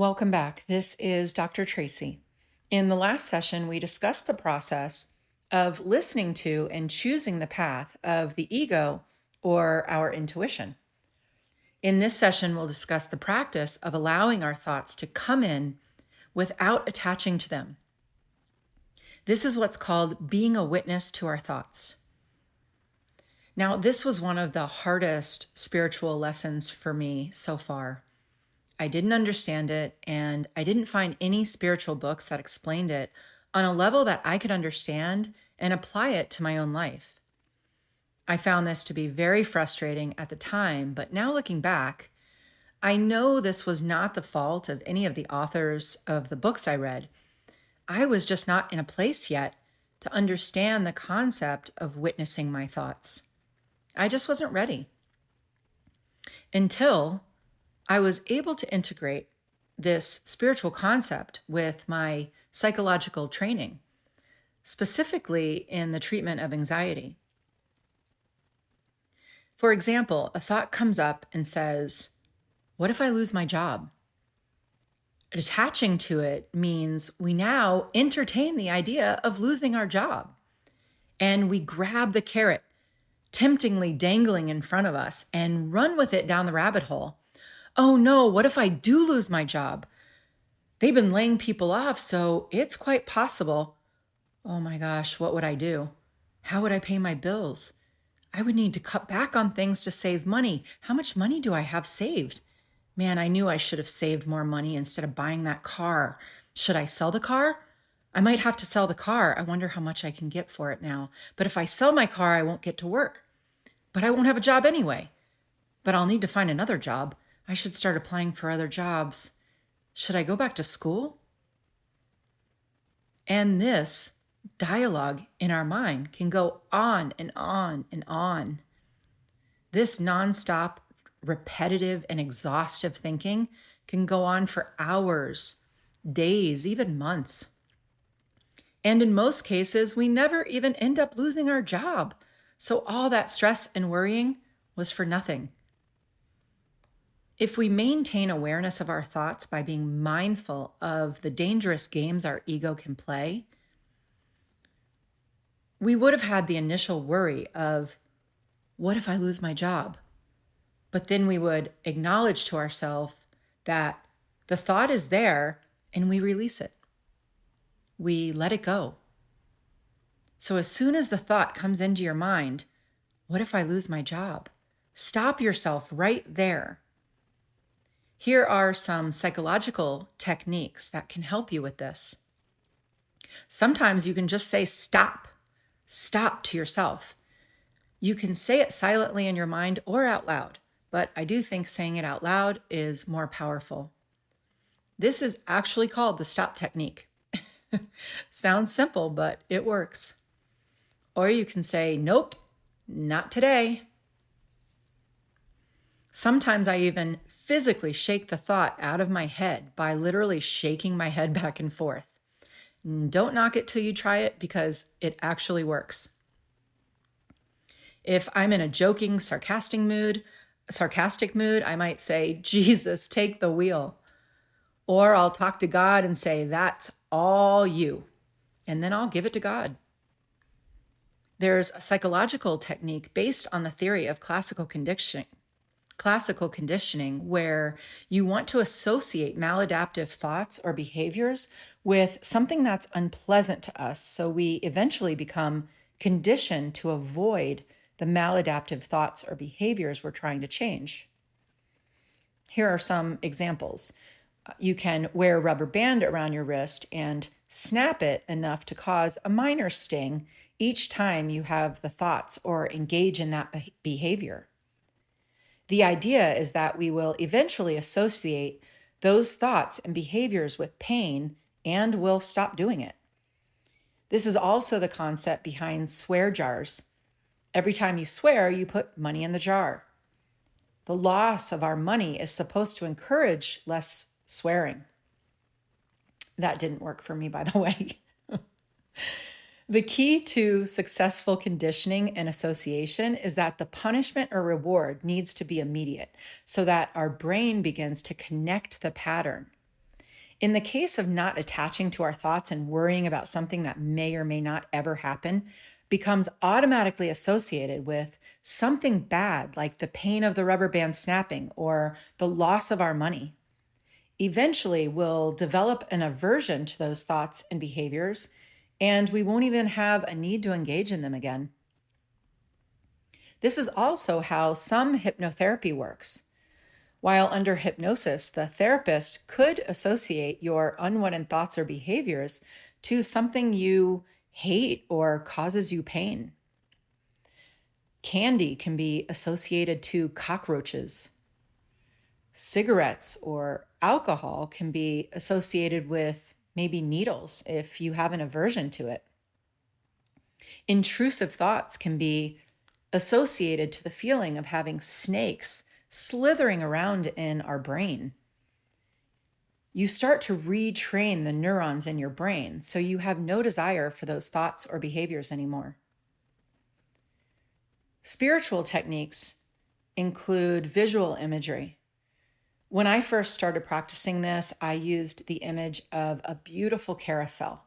Welcome back. This is Dr. Traci. In the last session, we discussed the process of listening to and choosing the path of the ego or our intuition. In this session, we'll discuss the practice of allowing our thoughts to come in without attaching to them. This is what's called being a witness to our thoughts. Now, this was one of the hardest spiritual lessons for me so far. I didn't understand it, and I didn't find any spiritual books that explained it on a level that I could understand and apply it to my own life. I found this to be very frustrating at the time, but now looking back, I know this was not the fault of any of the authors of the books I read. I was just not in a place yet to understand the concept of witnessing my thoughts. I just wasn't ready. Until I was able to integrate this spiritual concept with my psychological training, specifically in the treatment of anxiety. For example, a thought comes up and says, what if I lose my job? Attaching to it means we now entertain the idea of losing our job, and we grab the carrot, temptingly dangling in front of us, and run with it down the rabbit hole. Oh no, what if I do lose my job? They've been laying people off, so it's quite possible. Oh my gosh, what would I do? How would I pay my bills? I would need to cut back on things to save money. How much money do I have saved? Man, I knew I should have saved more money instead of buying that car. Should I sell the car? I might have to sell the car. I wonder how much I can get for it now. But if I sell my car, I won't get to work. But I won't have a job anyway. But I'll need to find another job. I should start applying for other jobs. Should I go back to school? And this dialogue in our mind can go on and on and on. This nonstop, repetitive, and exhaustive thinking can go on for hours, days, even months. And in most cases, we never even end up losing our job. So all that stress and worrying was for nothing. If we maintain awareness of our thoughts by being mindful of the dangerous games our ego can play, we would have had the initial worry of, what if I lose my job? But then we would acknowledge to ourselves that the thought is there and we release it. We let it go. So as soon as the thought comes into your mind, what if I lose my job? Stop yourself right there. Here are some psychological techniques that can help you with this. Sometimes you can just say stop to yourself. You can say it silently in your mind or out loud, but I do think saying it out loud is more powerful. This is actually called the stop technique. Sounds simple, but it works. Or you can say, nope, not today. Sometimes I even physically shake the thought out of my head by literally shaking my head back and forth. Don't knock it till you try it, because it actually works. If I'm in a joking, sarcastic mood, I might say, Jesus, take the wheel. Or I'll talk to God and say, that's all you. And then I'll give it to God. There's a psychological technique based on the theory of classical conditioning, where you want to associate maladaptive thoughts or behaviors with something that's unpleasant to us. So we eventually become conditioned to avoid the maladaptive thoughts or behaviors we're trying to change. Here are some examples. You can wear a rubber band around your wrist and snap it enough to cause a minor sting each time you have the thoughts or engage in that behavior. The idea is that we will eventually associate those thoughts and behaviors with pain and will stop doing it. This is also the concept behind swear jars. Every time you swear, you put money in the jar. The loss of our money is supposed to encourage less swearing. That didn't work for me, by the way. The key to successful conditioning and association is that the punishment or reward needs to be immediate so that our brain begins to connect the pattern. In the case of not attaching to our thoughts and worrying about something that may or may not ever happen, becomes automatically associated with something bad, like the pain of the rubber band snapping or the loss of our money. Eventually, we'll develop an aversion to those thoughts and behaviors, and we won't even have a need to engage in them again. This is also how some hypnotherapy works. While under hypnosis, the therapist could associate your unwanted thoughts or behaviors to something you hate or causes you pain. Candy can be associated to cockroaches. Cigarettes or alcohol can be associated with maybe needles if you have an aversion to it. Intrusive thoughts can be associated to the feeling of having snakes slithering around in our brain. You start to retrain the neurons in your brain, so you have no desire for those thoughts or behaviors anymore. Spiritual techniques include visual imagery. When I first started practicing this, I used the image of a beautiful carousel,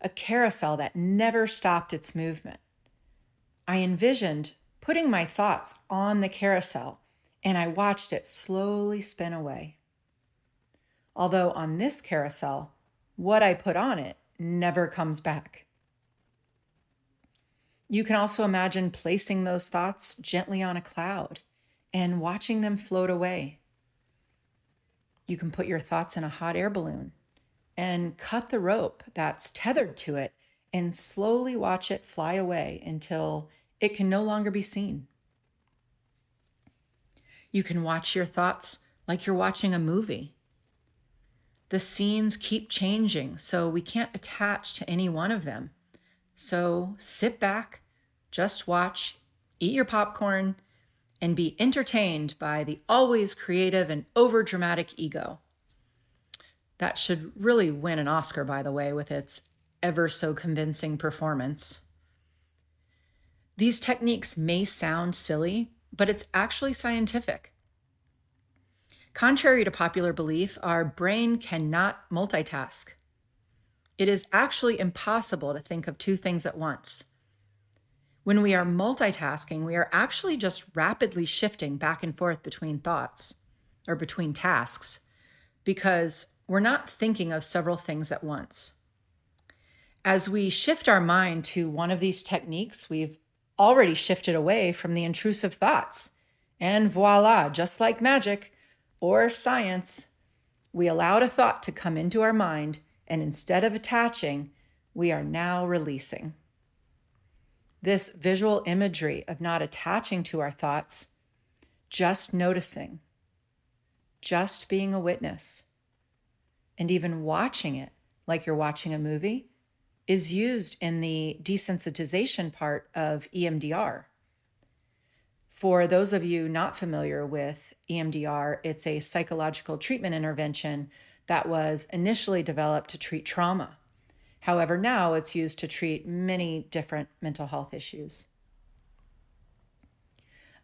a carousel that never stopped its movement. I envisioned putting my thoughts on the carousel, and I watched it slowly spin away. Although on this carousel, what I put on it never comes back. You can also imagine placing those thoughts gently on a cloud and watching them float away. You can put your thoughts in a hot air balloon and cut the rope that's tethered to it and slowly watch it fly away until it can no longer be seen. You can watch your thoughts like you're watching a movie. The scenes keep changing, so we can't attach to any one of them. So sit back, just watch, eat your popcorn, and be entertained by the always creative and overdramatic ego. That should really win an Oscar, by the way, with its ever so convincing performance. These techniques may sound silly, but it's actually scientific. Contrary to popular belief, our brain cannot multitask. It is actually impossible to think of two things at once. When we are multitasking, we are actually just rapidly shifting back and forth between thoughts or between tasks because we're not thinking of several things at once. As we shift our mind to one of these techniques, we've already shifted away from the intrusive thoughts. And voila, just like magic or science, we allowed a thought to come into our mind, and instead of attaching, we are now releasing. This visual imagery of not attaching to our thoughts, just noticing, just being a witness, and even watching it like you're watching a movie, is used in the desensitization part of EMDR. For those of you not familiar with EMDR, it's a psychological treatment intervention that was initially developed to treat trauma. However, now it's used to treat many different mental health issues.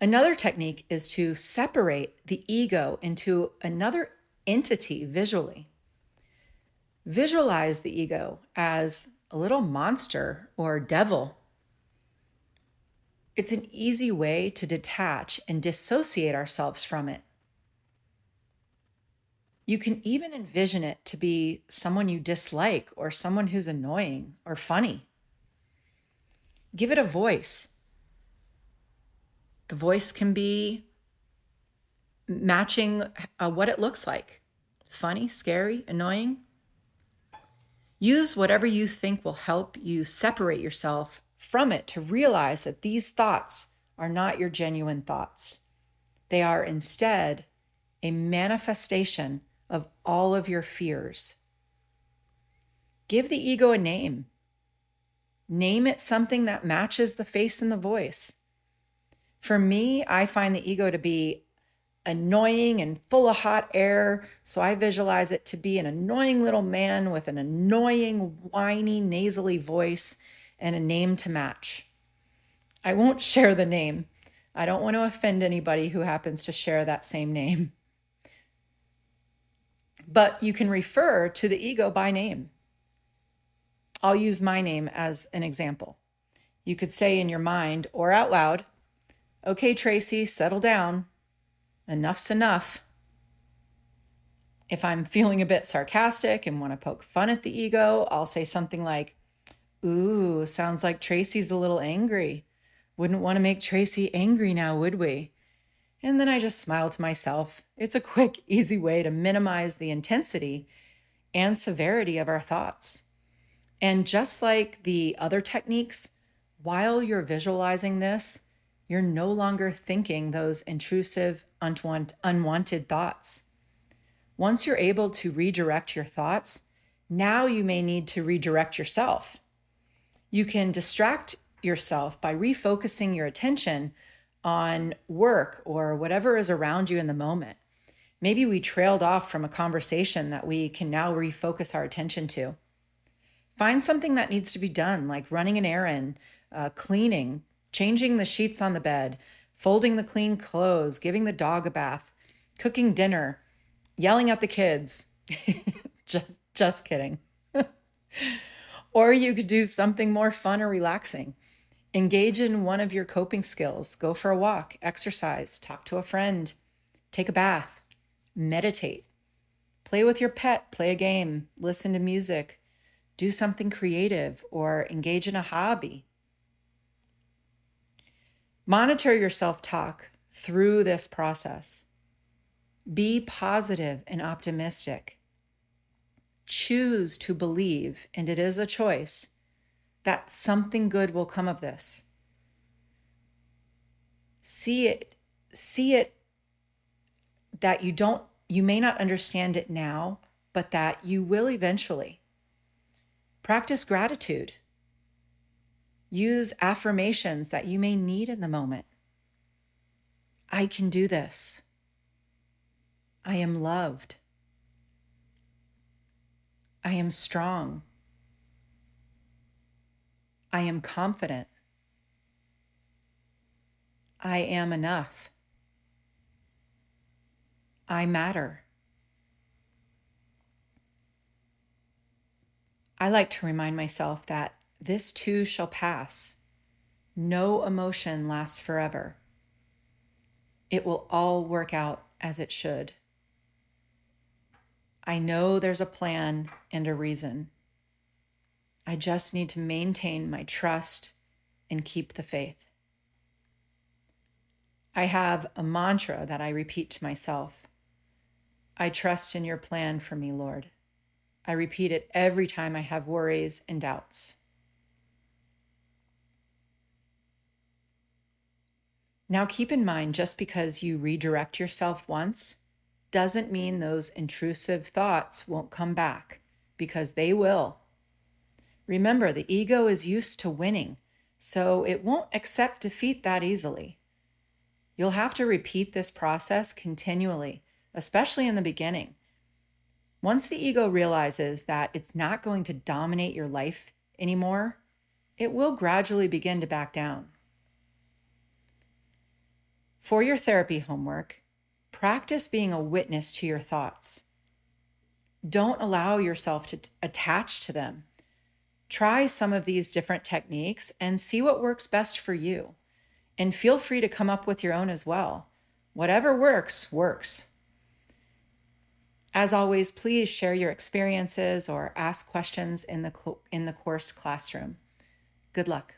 Another technique is to separate the ego into another entity visually. Visualize the ego as a little monster or devil. It's an easy way to detach and dissociate ourselves from it. You can even envision it to be someone you dislike or someone who's annoying or funny. Give it a voice. The voice can be matching what it looks like. Funny, scary, annoying. Use whatever you think will help you separate yourself from it to realize that these thoughts are not your genuine thoughts. They are instead a manifestation of all of your fears. Give the ego a name. Name it something that matches the face and the voice. For me, I find the ego to be annoying and full of hot air, so I visualize it to be an annoying little man with an annoying, whiny, nasally voice and a name to match. I won't share the name. I don't want to offend anybody who happens to share that same name. But you can refer to the ego by name. I'll use my name as an example. You could say in your mind or out loud, "Okay, Traci, settle down. Enough's enough." If I'm feeling a bit sarcastic and want to poke fun at the ego, I'll say something like, "Ooh, sounds like Traci's a little angry. Wouldn't want to make Traci angry now, would we?" And then I just smile to myself. It's a quick, easy way to minimize the intensity and severity of our thoughts. And just like the other techniques, while you're visualizing this, you're no longer thinking those intrusive, unwanted thoughts. Once you're able to redirect your thoughts, now you may need to redirect yourself. You can distract yourself by refocusing your attention on work or whatever is around you in the moment. Maybe we trailed off from a conversation that we can now refocus our attention to. Find something that needs to be done, like running an errand, cleaning, changing the sheets on the bed, folding the clean clothes, giving the dog a bath, cooking dinner, yelling at the kids. just kidding. Or you could do something more fun or relaxing. Engage in one of your coping skills. Go for a walk, exercise, talk to a friend, take a bath, meditate, play with your pet, play a game, listen to music, do something creative, or engage in a hobby. Monitor your self-talk through this process. Be positive and optimistic. Choose to believe, and it is a choice, that something good will come of this. See it that you may not understand it now, but that you will eventually. Practice gratitude. Use affirmations that you may need in the moment. I can do this. I am loved. I am strong. I am confident. I am enough. I matter. I like to remind myself that this too shall pass. No emotion lasts forever. It will all work out as it should. I know there's a plan and a reason. I just need to maintain my trust and keep the faith. I have a mantra that I repeat to myself. I trust in your plan for me, Lord. I repeat it every time I have worries and doubts. Now keep in mind, just because you redirect yourself once doesn't mean those intrusive thoughts won't come back, because they will. Remember, the ego is used to winning, so it won't accept defeat that easily. You'll have to repeat this process continually, especially in the beginning. Once the ego realizes that it's not going to dominate your life anymore, it will gradually begin to back down. For your therapy homework, practice being a witness to your thoughts. Don't allow yourself to attach to them. Try some of these different techniques and see what works best for you. And feel free to come up with your own as well. Whatever works, works. As always, please share your experiences or ask questions in the course classroom. Good luck.